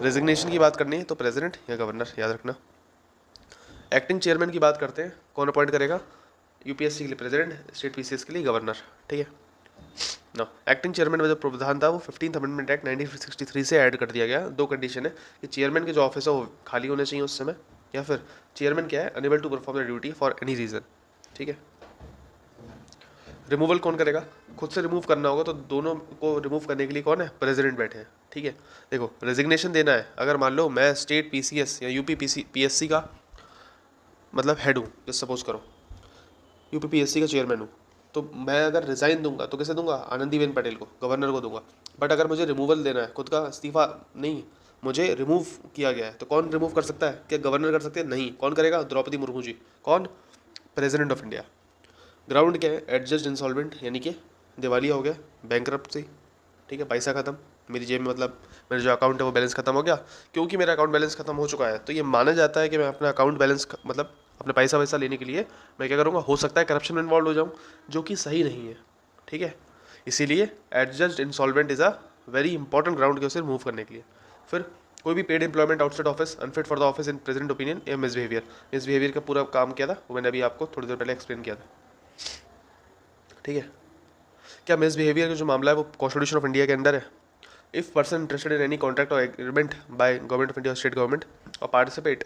रेजिग्नेशन की बात करनी है तो प्रेसिडेंट या गवर्नर, याद रखना। एक्टिंग चेयरमैन की बात करते हैं, कौन अपॉइंट करेगा, यूपीएससी के लिए प्रेसिडेंट, स्टेट पीसीएस के लिए गवर्नर, ठीक है ना। एक्टिंग चेयरमैन में जो प्रावधान था वो 15th अमेंडमेंट एक्ट 1963 से ऐड कर दिया गया। दो कंडीशन है कि चेयरमैन के जो ऑफिस है वो खाली होने चाहिए उस समय, या फिर चेयरमैन क्या है, unable to perform the duty for any reason, ठीक है। रिमूवल कौन करेगा, खुद से रिमूव करना होगा तो दोनों को रिमूव करने के लिए कौन है, प्रेसिडेंट बैठे हैं, ठीक है। देखो रेजिग्नेशन देना है, अगर मान लो मैं स्टेट पीसीएस या यूपी पीएससी का मतलब हेड हूँ, जस्ट सपोज करो यूपी पीएससी का चेयरमैन हूँ, तो मैं अगर रिज़ाइन दूंगा तो किसे दूंगा, आनंदीबेन पटेल को, गवर्नर को दूंगा। बट अगर मुझे रिमूवल देना है, खुद का इस्तीफा नहीं, मुझे रिमूव किया गया है, तो कौन रिमूव कर सकता है, क्या गवर्नर कर सकते हैं, नहीं, कौन करेगा, द्रौपदी मुर्मू जी, कौन, प्रेसिडेंट ऑफ इंडिया। ग्राउंड क्या है, एडजस्ट इंसॉल्वेंट, यानी कि दिवालिया हो गया, बैंकरप्सी, ठीक है, पैसा खत्म, मेरी जेब में मतलब मेरा जो अकाउंट है वो बैलेंस खत्म हो गया। क्योंकि मेरा अकाउंट बैलेंस खत्म हो चुका है तो ये माना जाता है कि मैं अपना अकाउंट बैलेंस मतलब अपना पैसा वैसा लेने के लिए मैं क्या करूँगा, हो सकता है करप्शन में इन्वॉल्व हो जाऊँ, जो कि सही नहीं है, ठीक है। इसीलिए adjust insolvent is a very important ground के उसे रिमूव करने के लिए। फिर कोई भी paid employment outside office, unfit for the office in present opinion, या मिसबिहेवियर का पूरा काम किया था वो मैंने अभी आपको थोड़ी देर पहले एक्सप्लेन किया था, ठीक है। क्या मिसबिहेवियर का जो मामला है वो कॉन्स्टिट्यूशन ऑफ इंडिया के अंदर है। If person interested in any contract और agreement by government of India और स्टेट गवर्नमेंट और participate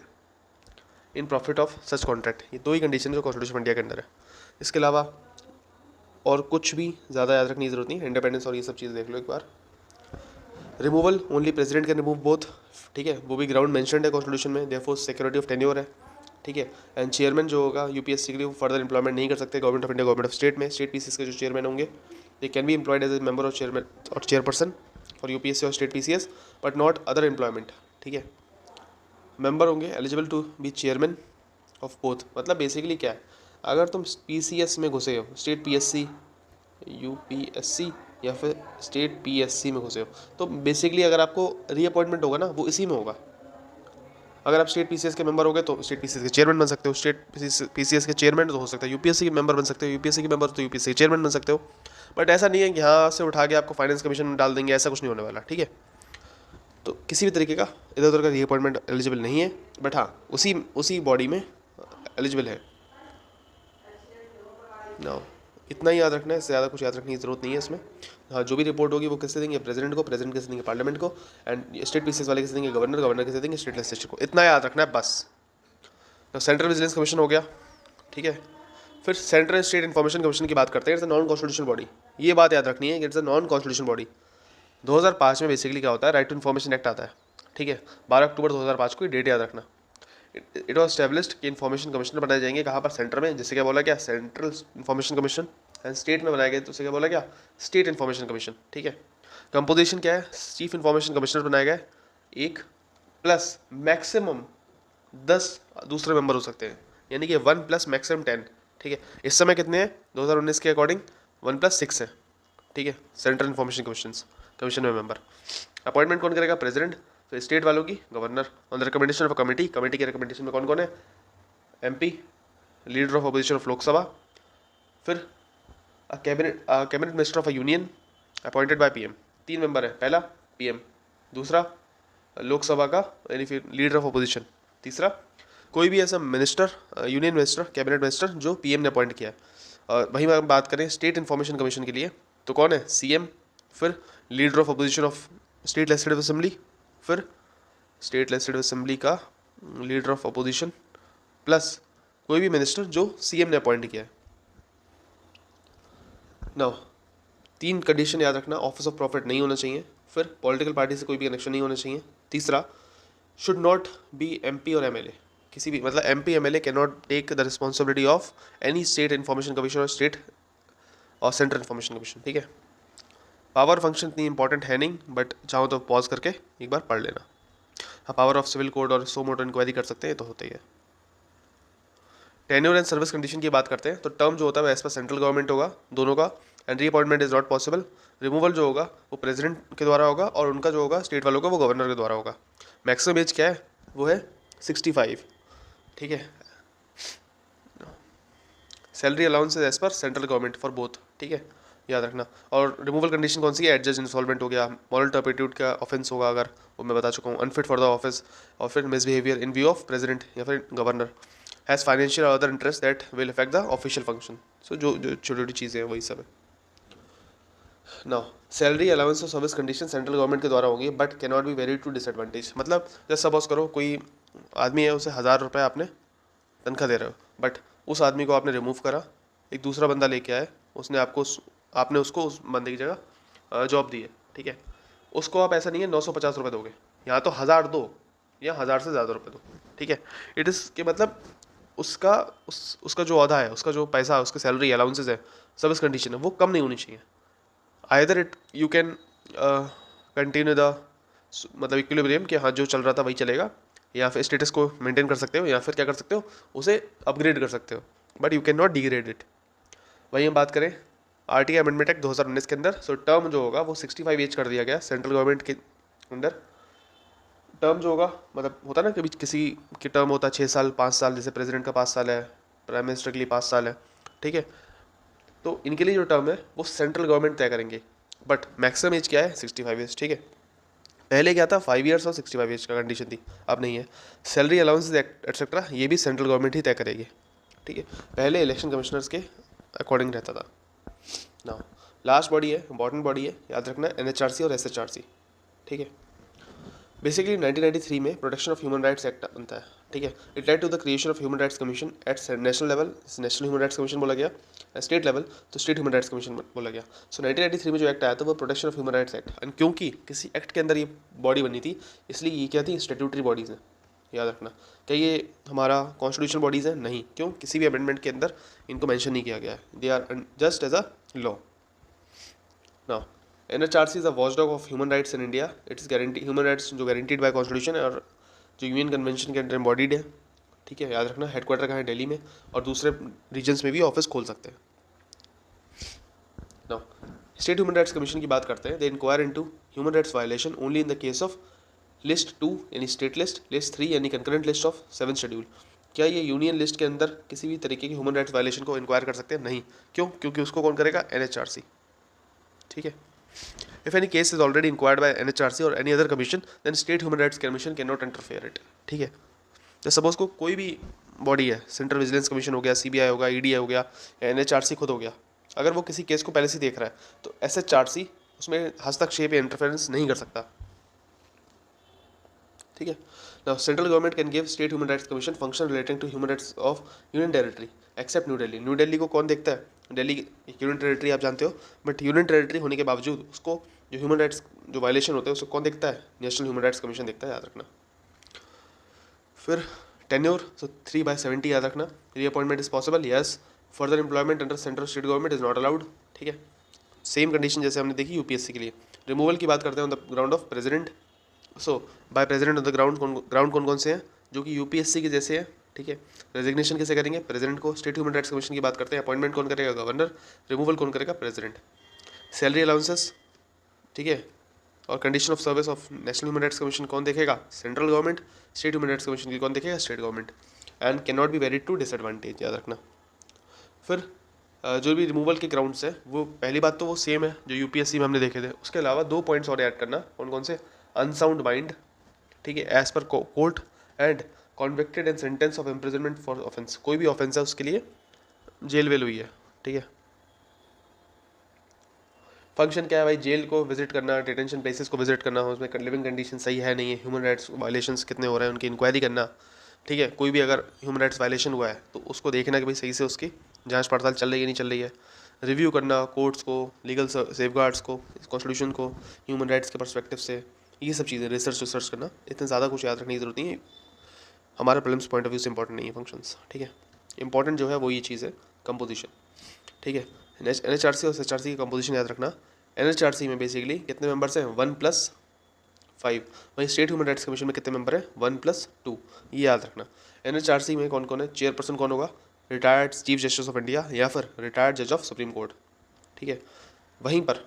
in profit of such contract, ये दो ही कंडीशन जो कॉन्स्टिट्यूशन ऑफ इंडिया के अंदर है। इसके अलावा और कुछ भी ज़्यादा याद रखने की जरूरत नहीं, इंडिपेंडेंस और ये सब चीज़ देख लो एक बार। Removal only president can remove both, ठीक है, वो भी ग्राउंड मेंशन्ड है कॉन्स्टिट्यूशन में, देयरफॉर सिक्योरिटी ऑफ टेन्योर है, ठीक है। एंड चेयरमैन जो होगा यूपीएससी के लिए वो फर्दर एम्प्लॉयमेंट नहीं कर सकते government of India government of state में। स्टेट पीसीएस के जो चेयरमैन होंगे they can be employed as a member of chairman और चेयरपर्सन फॉर यूपीएससी और state PCS, but not other employment, ठीक है। मेंबर होंगे eligible to be chairman of both, मतलब बेसिकली क्या है, अगर तुम पीसीएस में घुसे हो, स्टेट पीएससी, यूपीएससी या फिर स्टेट पीएससी में घुसे हो, तो बेसिकली अगर आपको रीअपॉइंटमेंट होगा ना वो इसी में होगा। अगर आप स्टेट पीसीएस के मेंबर हो गए तो स्टेट पीसीएस के चेयरमैन बन सकते हो, स्टेट पीसीएस के चेयरमैन तो हो सकता है, यूपीएससी के मेंबर बन सकते हो, यूपीएससी के मेंबर तो यूपीएससी के चेयरमैन बन सकते हो। बट ऐसा नहीं है कि यहाँ से उठा के आपको फाइनेंस कमीशन में डाल देंगे, ऐसा कुछ नहीं होने वाला, ठीक है। तो किसी भी तरीके का इधर उधर का रीअपॉइंटमेंट एलिजिबल नहीं है, बट हाँ उसी बॉडी में एलिजिबल है ना। इतना ही याद रखना है, इससे ज़्यादा कुछ याद रखने की जरूरत नहीं है इसमें। हाँ, जो भी रिपोर्ट होगी वो किससे देंगे, प्रेसिडेंट को, प्रेसिडेंट किसे देंगे, पार्लियामेंट को, एंड स्टेट पीसीएस वाले किसे देंगे, गवर्नर, गवर्नर किसे देंगे, स्टेट लेजिस्लेचर को। इतना याद रखना है बस। तो सेंट्रल विजिलेंस कमीशन हो गया, ठीक है। फिर सेंट्रल स्टेट इन्फॉर्मेशन कमीशन की बात करते हैं, it's a non constitutional body. ये बात याद रखनी है कि it's a non constitutional body. 2005 में बेसिकली क्या होता है, राइट टू इन्फॉर्मेशन एक्ट आता है, ठीक है। 12 अक्टूबर 2005 को, डेट याद रखना। इट वॉज स्टैब्लिश्ड कि इन्फॉर्मेशन कमिश्नर बनाए जाएंगे, कहाँ पर, सेंटर में, जिससे क्या बोला क्या, central information commission. And state में बनाए गए तो उसे क्या बोला क्या, स्टेट इन्फॉर्मेशन कमीशन, ठीक है। कंपोजिशन क्या है, चीफ इन्फॉर्मेशन कमिश्नर बनाए गए एक, प्लस मैक्सिमम 10 दूसरे मेंबर हो सकते हैं, यानी कि 1 प्लस मैक्सिमम 10, ठीक है। इस समय कितने हैं 2019 के अकॉर्डिंग 1 + 6 है, ठीक है, सेंट्रल इन्फॉर्मेशन कमीशन में मेंबर। अपॉइंटमेंट कौन करेगा, प्रेसिडेंट। फिर स्टेट वालों की governor on the recommendation of committee. Committee के रिकमेंडेशन में कौन कौन है, MP, leader of opposition of Lok Sabha. फिर cabinet minister of a union appointed by PM. 3 member है, पहला पीएम, दूसरा लोकसभा का यानी फिर लीडर ऑफ अपोजिशन, तीसरा कोई भी ऐसा minister, union minister, cabinet minister जो पीएम ने अपॉइंट किया है। और वहीं हम बात करें स्टेट इन्फॉर्मेशन कमीशन के लिए तो कौन है, सीएम, फिर leader of opposition of state legislative assembly, फिर स्टेट लेजिस्लेटिव असेंबली का लीडर ऑफ अपोजिशन, प्लस कोई भी मिनिस्टर जो सीएम ने अपॉइंट किया है। नाउ 3 कंडीशन याद रखना, ऑफिस ऑफ प्रॉफिट नहीं होना चाहिए, फिर पॉलिटिकल पार्टी से कोई भी कनेक्शन नहीं होना चाहिए, तीसरा शुड नॉट बी एमपी और एमएलए, किसी भी मतलब MP MLA can not take the responsibility of any state information commission और स्टेट और सेंट्रल इन्फॉर्मेशन कमीशन, ठीक है। पावर फंक्शन इतनी इंपॉर्टेंट है नहीं, बट चाहो तो पॉज करके एक बार पढ़ लेना। हाँ, पावर ऑफ सिविल कोड और सो मोटो इंक्वायरी कर सकते हैं, तो होता ही है। टेन्योर एंड सर्विस कंडीशन की बात करते हैं, तो टर्म जो होता है एज पर सेंट्रल गवर्नमेंट होगा दोनों का, and reappointment is not possible. Removal जो होगा वो प्रेसिडेंट के द्वारा होगा, और उनका जो होगा स्टेट वालों का वो गवर्नर के द्वारा होगा। मैक्सिमम एज क्या है, वो है 65। ठीक है। Salary allowance as per central government for both. ठीक है, याद रखना। और रिमूवल कंडीशन कौन सी है, एडजस्ट इंसॉल्वेंट हो गया, मॉरल टर्पिट्यूड का ऑफेंस होगा अगर, वो मैं बता चुका हूँ, अनफिट फॉर द ऑफिस और फिर misbehaviour in view of president या फिर गवर्नर, हैज़ फाइनेंशियल और other interest that will affect the official function. So जो जो छोटी छोटी चीज़ें हैं वही सब है। नाउ सैलरी अलाउंस और सर्विस कंडीशन सेंट्रल गवर्नमेंट के द्वारा होंगी, but can not be very to disadvantage. मतलब जैसे सपोज करो कोई आदमी है, उसे 1000 रुपये आपने तनख्वाह दे रहे हो, बट उस आदमी को आपने रिमूव करा, एक दूसरा बंदा लेके आए, उसने आपने उसको उस बंदे की जगह जॉब दी है। ठीक है, उसको आप ऐसा नहीं है 950 रुपये दोगे, यहाँ तो 1000 दो या 1000 से ज़्यादा रुपये दो। ठीक है, इट इज़ के मतलब उसका उसका जो औहदा है, उसका जो पैसा है, उसका सैलरी अलाउंसेस है, सर्विस कंडीशन है, वो कम नहीं होनी चाहिए। Either it you can continue the मतलब इक्विलिब्रियम कि हाँ जो चल रहा था वही चलेगा, या फिर स्टेटस को मेंटेन कर सकते हो, या फिर क्या कर सकते हो, उसे अपग्रेड कर सकते हो, but you can not degrade it. वही हम बात करें आरटीआई अमेंडमेंट एक्ट 2019 के अंदर, सो टर्म जो होगा वो 65 एज कर दिया गया सेंट्रल गवर्नमेंट के अंदर। टर्म जो होगा मतलब होता है ना, कभी किसी की टर्म होता है 6 साल 5 साल, जैसे प्रेसिडेंट का 5 साल है, प्राइम मिनिस्टर के लिए 5 साल है। ठीक है, तो इनके लिए जो टर्म है वो सेंट्रल गवर्नमेंट तय करेंगे, बट मैक्सिमम एज क्या है 65 एज। ठीक है, पहले क्या था 5 ईयर्स और 65 एज का कंडीशन थी, अब नहीं है। सैलरी अलाउंस एक्सेट्रा ये भी सेंट्रल गवर्नमेंट ही तय करेगी। ठीक है, पहले इलेक्शन कमिश्नर्स के अकॉर्डिंग रहता था। ना लास्ट बॉडी है, इंपॉर्टेंट बॉडी है, याद रखना, एनएचआरसी और एसएचआरसी। ठीक है, बेसिकली 1993 में protection of human rights act बनता है। ठीक है, it led to the creation of human rights commission at national level, national human rights commission बोला गया, स्टेट लेवल तो स्टेट ह्यूमन राइट्स कमीशन बोला गया। सो 1993 में जो एक्ट आया था वो protection of human rights act, and क्योंकि किसी एक्ट के अंदर ये बॉडी बनी थी, इसलिए ये क्या थी, स्टेट्यूटरी बॉडीज़ हैं। याद रखना, क्या ये हमारा कॉन्स्टिट्यूशनल बॉडीज़ है, नहीं, क्यों, किसी भी अमेंडमेंट के अंदर इनको मेंशन नहीं किया गया है, they are just as a law. Now NHRC is a watchdog of human rights in India. It is guarantee human rights जो guaranteed by constitution है और जो यूनियन कन्वेंशन के अंडर एम्बॉडीड है। ठीक है, याद रखना, हेडक्वार्टर कहाँ है, दिल्ली में, और दूसरे रीजन्स में भी ऑफिस खोल सकते हैं। Now state human rights commission की बात करते हैं। They inquire into human rights violation only in the case of list 2 यानी स्टेट लिस्ट, लिस्ट 3 यानी कंकरेंट लिस्ट ऑफ 7 शेड्यूल। क्या ये यूनियन लिस्ट के अंदर किसी भी तरीके की ह्यूमन राइट्स वायलेशन को इंक्वायर कर सकते हैं? नहीं, क्यों, क्योंकि उसको कौन करेगा, NHRC। ठीक है, if any case is already inquired by NHRC or any other commission, then state human rights commission cannot interfere it। ठीक है, तो सपोज को कोई भी बॉडी है, सेंट्रल विजिलेंस कमीशन हो गया, CBI होगा, ED हो गया, या NHRC खुद हो गया, अगर वो किसी केस को पहले से देख रहा है तो SHRC उसमें हस्तक्षेप या इंटरफेरेंस नहीं कर सकता। ठीक है, now central government can give state human rights commission function relating to human rights of union territory except New Delhi. New Delhi को कौन देखता है, दिल्ली एक यूनियन टेरिटरी आप जानते हो, बट यूनियन टेरिटरी होने के बावजूद उसको जो ह्यूमन राइट्स जो वायलेशन होते हैं उसको कौन देखता है, नेशनल ह्यूमन राइट्स कमीशन देखता है, याद रखना। फिर टेन्योर, सो 3/70 याद रखना। Reappointment is possible, yes. Further employment under central state government is not allowed. ठीक है, सेम कंडीशन जैसे हमने देखी UPSC के लिए। रिमूवल की बात करते हैं on the ground of president, so by president on the ground कौन कौन से हैं जो कि UPSC के जैसे हैं। ठीक है, रेजिग्नेशन कैसे करेंगे, प्रेसिडेंट को। स्टेट ह्यूमन राइट्स कमीशन की बात करते हैं, अपॉइंटमेंट कौन करेगा, गवर्नर। रिमूवल कौन करेगा, प्रेसिडेंट। सैलरी अलाउंसेस, ठीक है, और condition of service of national human rights commission कौन देखेगा, central government. State human rights commission की कौन देखेगा, state government. And can not be very to disadvantage, याद रखना। फिर जो भी रिमूवल के ग्राउंड्स है वो पहली बात तो वो सेम है जो UPSC में हमने देखे थे, उसके अलावा 2 पॉइंट्स और ऐड करना, कौन कौन से, अनसाउंड माइंड, ठीक है, as per court, and convicted and sentence of imprisonment for offence. कोई भी ऑफेंस है उसके लिए जेल वेल हुई है। ठीक है, फंक्शन क्या है भाई, जेल को विजिट करना, डिटेंशन प्लेसेस को विजिट करना, उसमें लिविंग कंडीशन सही है नहीं है, ह्यूमन राइट्स वायलेशंस कितने हो रहे हैं उनकी इंक्वायरी करना। ठीक है, कोई भी अगर ह्यूमन राइट्स वायलेशन हुआ है तो उसको देखना कि भाई सही से उसकी जांच पड़ताल चल रही है नहीं चल रही है। रिव्यू करना कोर्ट्स को, लीगल सेफगार्ड्स को, कॉन्स्टिट्यूशन को ह्यूमन राइट्स के पर्सपेक्टिव से, ये सब चीज़ें रिसर्च करना। इतने ज़्यादा कुछ याद रखने की जरूरत नहीं है, हमारे प्रीलिम्स पॉइंट ऑफ व्यू से इंपॉर्टेंट नहीं है फंक्शंस। ठीक है, इंपॉर्टेंट जो है वो ये चीज़ है, कंपोजिशन। ठीक है, NHRC और SHRC की कंपोजिशन याद रखना। NHRC में बेसिकली कितने मेंबर्स हैं, 1+5। वहीं स्टेट ह्यूमन राइट्स कमीशन में कितने मेंबर हैं, 1+2। ये याद रखना। NHRC में कौन कौन है, चेयरपर्सन कौन होगा, retired chief justice of India या फिर रिटायर्ड जज ऑफ सुप्रीम कोर्ट, ठीक है। वहीं पर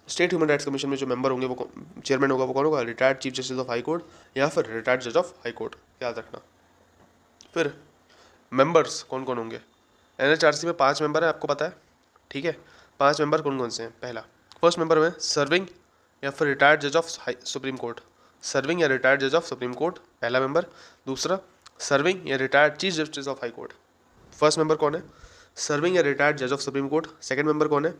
स्टेट ह्यूमन राइट्स कमीशन में जो मेंबर होंगे वो चेयरमैन होगा, वो कौन होगा, retired chief justice of high court या फिर रिटायर्ड जज ऑफ हाई कोर्ट, याद रखना। फिर मेंबर्स कौन कौन होंगे, NHRC में 5 मेंबर हैं, आपको पता है, ठीक है। 5 मेंबर कौन कौन से हैं, पहला फर्स्ट मेंबर में सर्विंग या फिर रिटायर्ड जज ऑफ सुप्रीम कोर्ट, सर्विंग या रिटायर्ड जज ऑफ सुप्रीम कोर्ट पहला मेंबर। दूसरा सर्विंग या retired chief justice of high court, first member कौन है, सर्विंग या रिटायर्ड जज of supreme court. Second member कौन है,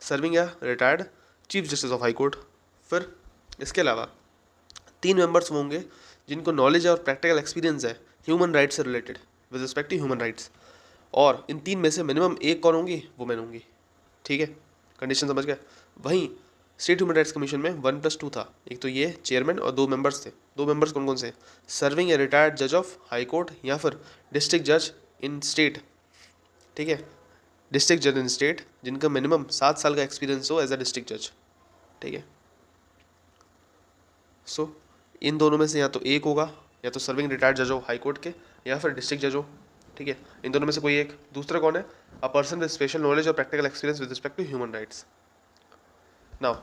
सर्विंग या retired chief justice of high court. फिर इसके अलावा 3 मेंबर्स होंगे जिनको नॉलेज और प्रैक्टिकल एक्सपीरियंस है ह्यूमन राइट्स से related with respect to human rights, और इन 3 में से मिनिमम एक कौन होंगी, वुमेन होंगी, ठीक है। कंडीशन समझ गए। वहीं स्टेट ह्यूमन राइट्स कमीशन में 1+2 था, एक तो ये चेयरमैन और 2 मेंबर्स थे। 2 मेंबर्स कौन कौन से, सर्विंग या रिटायर्ड जज ऑफ हाई कोर्ट या फिर डिस्ट्रिक्ट जज इन स्टेट, ठीक है, डिस्ट्रिक्ट जज इन स्टेट जिनका मिनिमम 7 साल का एक्सपीरियंस हो एज अ डिस्ट्रिक्ट जज, ठीक है। सो इन दोनों में से या तो एक होगा, या तो सर्विंग रिटायर्ड जज ऑफ हाई कोर्ट के या फिर डिस्ट्रिक्ट जज हो, ठीक है। इन दोनों में से कोई एक। दूसरा कौन है, a person with special knowledge और practical experience with respect to human rights. Now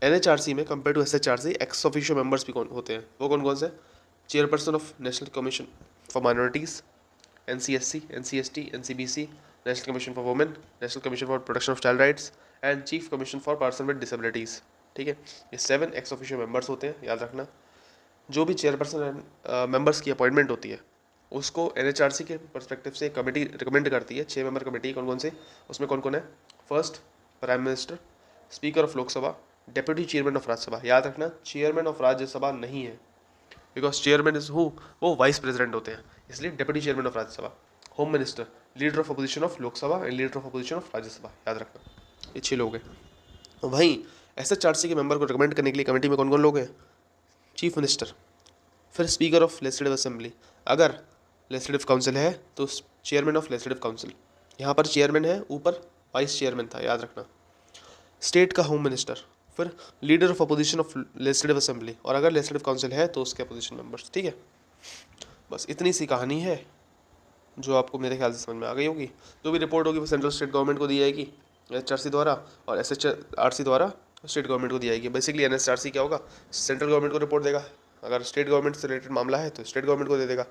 NHRC में compare to SHRC ex officio members भी कौन होते हैं, वो कौन कौन से, chairperson of national commission for minorities, NCSC, NCST, NCBC, national commission for women, national commission for protection of child rights and chief commission for person with disabilities, ठीक है। ये 7 एक्स ऑफिशियो मेंबर्स होते हैं, याद रखना। जो भी चेयरपर्सन मेंबर्स की अपॉइंटमेंट होती है उसको NHRC के पर्सपेक्टिव से कमेटी रिकमेंड करती है। 6 मेंबर कमेटी कौन कौन से, उसमें कौन कौन है, first prime minister, speaker of Lok Sabha, deputy chairman of Rajya Sabha. याद रखना चेयरमैन ऑफ राज्यसभा नहीं है, बिकॉज चेयरमैन इज हु, वो वाइस प्रेसिडेंट होते हैं, इसलिए deputy chairman of Rajya Sabha. Home minister, leader of opposition of Lok Sabha and leader of opposition of Rajya Sabha, याद रखना ये 6 लोग हैं। वहीं SHRC के मेंबर को रिकमेंड करने के लिए कमेटी में कौन कौन लोग हैं, चीफ मिनिस्टर, फिर स्पीकर ऑफ लेजिस्लेटिव असेंबली, अगर लेजिस्लेटिव काउंसिल है तो चेयरमैन ऑफ लेजिस्लेटिव काउंसिल, यहाँ पर चेयरमैन है, ऊपर वाइस चेयरमैन था, याद रखना। स्टेट का होम मिनिस्टर, फिर leader of opposition of legislative assembly, और अगर लेजिस्लेटिव काउंसिल है तो उसके अपोजिशन मेंबर्स, ठीक है। बस इतनी सी कहानी है जो आपको मेरे ख्याल से समझ में आ गई होगी। जो भी रिपोर्ट होगी वो सेंट्रल स्टेट गवर्नमेंट को दी जाएगी NHRC द्वारा, और SHRC द्वारा स्टेट गवर्नमेंट को दी जाएगी। बेसिकली NHRC क्या होगा, सेंट्रल गवर्नमेंट को रिपोर्ट देगा, अगर स्टेट गवर्नमेंट से रिलेटेड मामला है तो स्टेट गवर्नमेंट को दे देगा।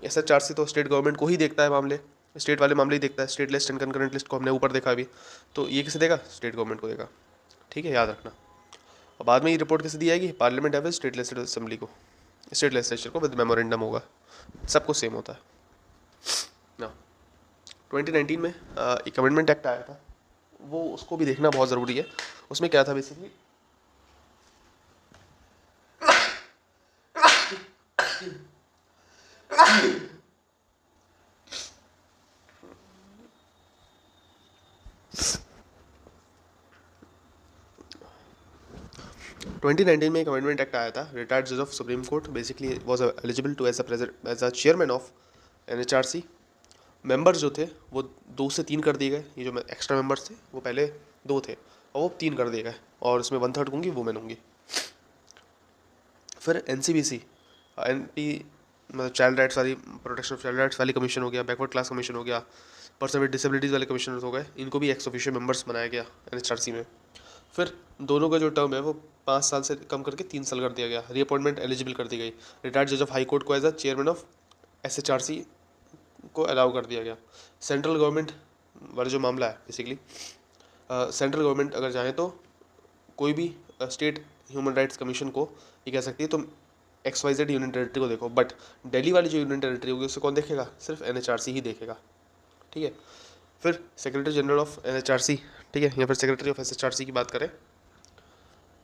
SHRC तो स्टेट गवर्नमेंट को ही देखता है, मामले स्टेट वाले मामले ही देखता है, state list and concurrent list को हमने ऊपर देखा अभी, तो ये किसे देगा, स्टेट गवर्नमेंट को देगा, ठीक है, याद रखना। और बाद में ये रिपोर्ट किसे दी जाएगी, पार्लियामेंट या फिर स्टेट लेजिस्लेटिव असेंबली को, स्टेट लेजिस्लेचर को विद मेमोरेंडम होगा, सबको सेम होता है ना। 2019 में एक अमेंडमेंट एक्ट आया था, वो उसको भी देखना बहुत ज़रूरी है। उसमें क्या था बेसिकली, ट्वेंटी 2019 में एक अमेंडमेंट एक्ट आया था, रिटायर्ड जज of supreme court basically was eligible to as a chairman of NHRC। Members जो थे वो 2 से 3 कर दिए गए, ये जो एक्स्ट्रा मेंबर्स थे वो पहले 2 थे और वो 3 कर दिए गए, और इसमें 1/3 होंगी वुमेन होंगी। फिर NCBC NP मतलब चाइल्ड राइट्स वाली, प्रोटेक्शन ऑफ चाइल्ड राइट्स वाली कमीशन हो गया, बैकवर्ड क्लास कमीशन हो गया, पर्सन विद डिसेबिलिटीज़ वाले कमीशन हो गए, इनको भी एक्स ऑफिशियो मेंबर्स बनाया गया NHRC में। फिर दोनों का जो टर्म है वो 5 साल से कम करके 3 साल कर दिया गया, रीअपॉइंटमेंट एलिजिबल कर दी गई। रिटायर्ड जज ऑफ हाई कोर्ट को as a chairman of SHRC को अलाउ कर दिया गया। सेंट्रल गवर्नमेंट वाला जो मामला है बेसिकली, सेंट्रल गवर्नमेंट अगर चाहे तो कोई भी स्टेट ह्यूमन राइट्स कमीशन को ये कह सकती है तुम XYZ यूनियन टेरिटरी को देखो, बट दिल्ली वाली जो यूनियन टेरिटरी होगी उसे कौन देखेगा, सिर्फ NHRC ही देखेगा, ठीक है। फिर सेक्रेटरी जनरल ऑफ NHRC, ठीक है, या फिर सेक्रेटरी ऑफ SHRC की बात करें,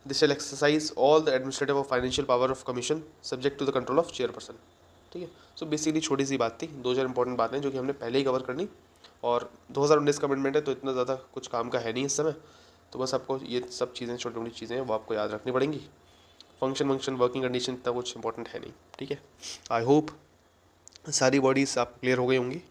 this shall exercise all the administrative और financial power of commission subject to the control of chairperson, ठीक है। सो बेसिकली छोटी सी बात थी, 2-4 इंपॉर्टेंट बातें जो कि हमने पहले ही कवर करनी, और 2019 का अमेंडमेंट है तो इतना ज़्यादा कुछ काम का है नहीं इस समय, तो बस आपको ये सब चीज़ें, छोटी मोटी चीज़ें हैं वो आपको याद रखनी पड़ेंगी। फंक्शन वर्किंग कंडीशन इतना कुछ इंपॉर्टेंट है नहीं, ठीक है। आई होप सारी बॉडीज़ आप क्लियर हो गई होंगी।